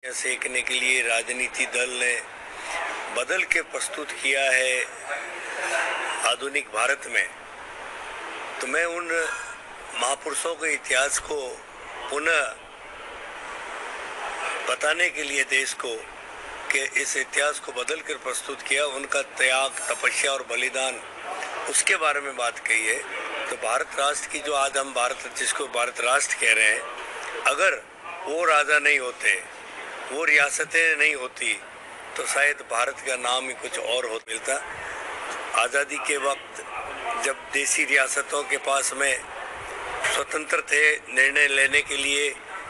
सेकने के लिए राजनीति दल ने बदल के प्रस्तुत किया है आधुनिक भारत में। तो मैं उन महापुरुषों के इतिहास को पुनः बताने के लिए देश को कि इस इतिहास को बदल कर प्रस्तुत किया, उनका त्याग, तपस्या और बलिदान, उसके बारे में बात कही है। तो भारत राष्ट्र की जो आज हम जिसको भारत राष्ट्र कह रहे हैं, अगर वो राजा नहीं होते, वो रियासतें नहीं होती, तो शायद भारत का नाम ही कुछ और हो मिलता। आज़ादी के वक्त जब देसी रियासतों के पास में स्वतंत्र थे निर्णय लेने के लिए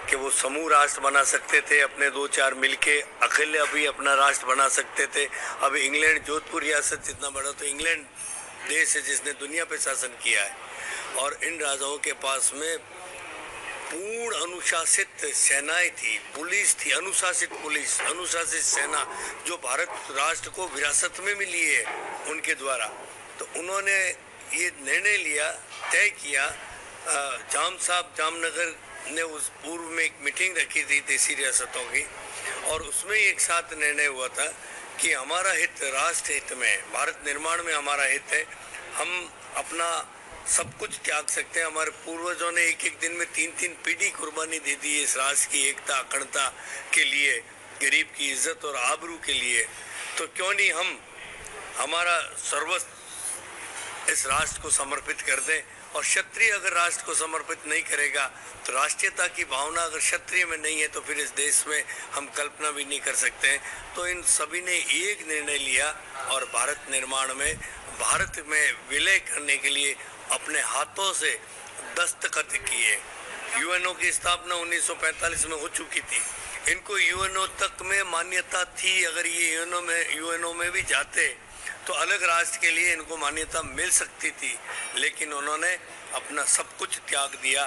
कि वो समूह राष्ट्र बना सकते थे, अपने दो चार मिलके अकेले अभी अपना राष्ट्र बना सकते थे। अब इंग्लैंड, जोधपुर रियासत जितना बड़ा तो इंग्लैंड देश है जिसने दुनिया पे शासन किया है, और इन राजाओं के पास में पूर्ण अनुशासित सेनाएं थी, पुलिस थी, अनुशासित पुलिस, अनुशासित सेना, जो भारत राष्ट्र को विरासत में मिली है उनके द्वारा। तो उन्होंने ये निर्णय लिया, तय किया। जामनगर ने उस पूर्व में एक मीटिंग रखी थी देसी रियासतों की, और उसमें एक साथ निर्णय हुआ था कि हमारा हित, राष्ट्र हित में, भारत निर्माण में हमारा हित है। हम अपना सब कुछ त्याग सकते हैं। हमारे पूर्वजों ने एक एक दिन में 3-3 पीढ़ी कुर्बानी दे दी इस राष्ट्र की एकता, अखंडता के लिए, गरीब की इज्जत और आबरू के लिए। तो क्यों नहीं हम हमारा सर्वस्व इस राष्ट्र को समर्पित कर दें। और क्षत्रिय अगर राष्ट्र को समर्पित नहीं करेगा तो राष्ट्रीयता की भावना अगर क्षत्रिय में नहीं है तो फिर इस देश में हम कल्पना भी नहीं कर सकते हैं। तो इन सभी ने एक निर्णय लिया और भारत निर्माण में, भारत में विलय करने के लिए अपने हाथों से दस्तखत किए। यूएनओ की स्थापना 1945 में हो चुकी थी। इनको यूएनओ तक में मान्यता थी। अगर ये यूएनओ में भी जाते तो अलग राष्ट्र के लिए इनको मान्यता मिल सकती थी, लेकिन उन्होंने अपना सब कुछ त्याग दिया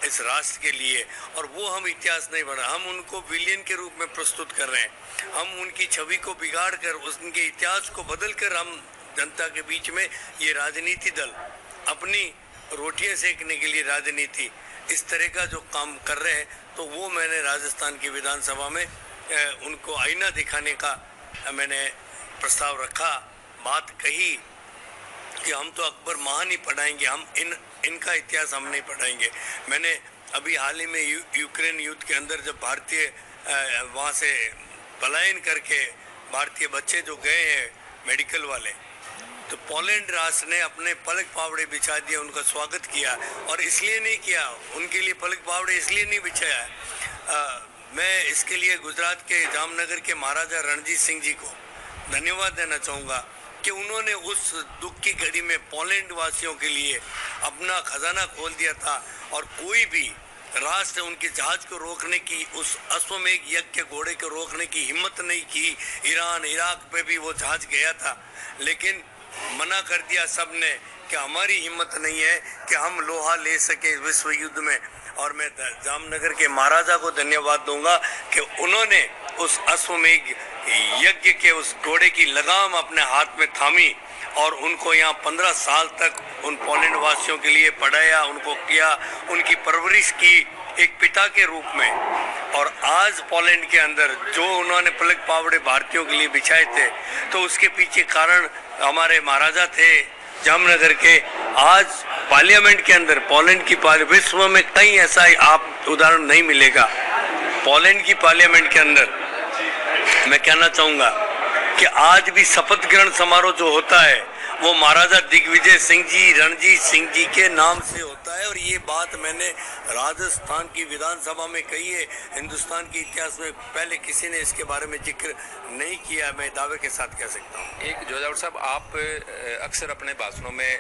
इस राष्ट्र के लिए। और वो हम इतिहास नहीं बना, हम उनको विलियन के रूप में प्रस्तुत कर रहे हैं। हम उनकी छवि को बिगाड़ कर, उनके इतिहास को बदल कर हम जनता के बीच में ये राजनीति दल अपनी रोटियां सेकने के लिए राजनीति इस तरह का जो काम कर रहे हैं, तो वो मैंने राजस्थान की विधानसभा में उनको आईना दिखाने का मैंने प्रस्ताव रखा। बात कही कि हम तो अकबर महान ही पढ़ाएंगे, हम इनका इतिहास हम नहीं पढ़ाएंगे। मैंने अभी हाल ही में यूक्रेन युद्ध के अंदर जब भारतीय वहाँ से पलायन करके भारतीय बच्चे जो गए हैं मेडिकल वाले, तो पोलैंड राष्ट्र ने अपने पलक पावड़े बिछा दिए, उनका स्वागत किया। और इसलिए नहीं किया, उनके लिए पलक पावड़े इसलिए नहीं बिछाया। मैं इसके लिए गुजरात के जामनगर के महाराजा रणजीत सिंह जी को धन्यवाद देना चाहूँगा कि उन्होंने उस दुख की घड़ी में पोलैंड वासियों के लिए अपना खजाना खोल दिया था, और कोई भी राष्ट्र उनके जहाज को रोकने की, उस अश्वमेघ यज्ञ के घोड़े को रोकने की हिम्मत नहीं की। ईरान, इराक पे भी वो जहाज गया था, लेकिन मना कर दिया सब ने कि हमारी हिम्मत नहीं है कि हम लोहा ले सके विश्व युद्ध में। और मैं जामनगर के महाराजा को धन्यवाद दूंगा कि उन्होंने उस अश्वमेघ यज्ञ के उस घोड़े की लगाम अपने हाथ में थामी, और उनको यहाँ 15 साल तक उन पोलैंड वासियों के लिए पढ़ाया, उनको किया, उनकी परवरिश की एक पिता के रूप में। और आज पोलैंड के अंदर जो उन्होंने पलक पावड़े भारतीयों के लिए बिछाए थे, तो उसके पीछे कारण हमारे महाराजा थे जामनगर के। आज पार्लियामेंट के अंदर पोलैंड की विश्व में कहीं ऐसा आप उदाहरण नहीं मिलेगा। पोलैंड की पार्लियामेंट के अंदर मैं कहना चाहूँगा कि आज भी शपथ ग्रहण समारोह जो होता है वो महाराजा दिग्विजय सिंह जी, रणजीत सिंह जी के नाम से होता है। और ये बात मैंने राजस्थान की विधानसभा में कही है। हिंदुस्तान के इतिहास में पहले किसी ने इसके बारे में जिक्र नहीं किया, मैं दावे के साथ कह सकता हूँ। एक जोधावर साहब, आप अक्सर अपने भाषणों में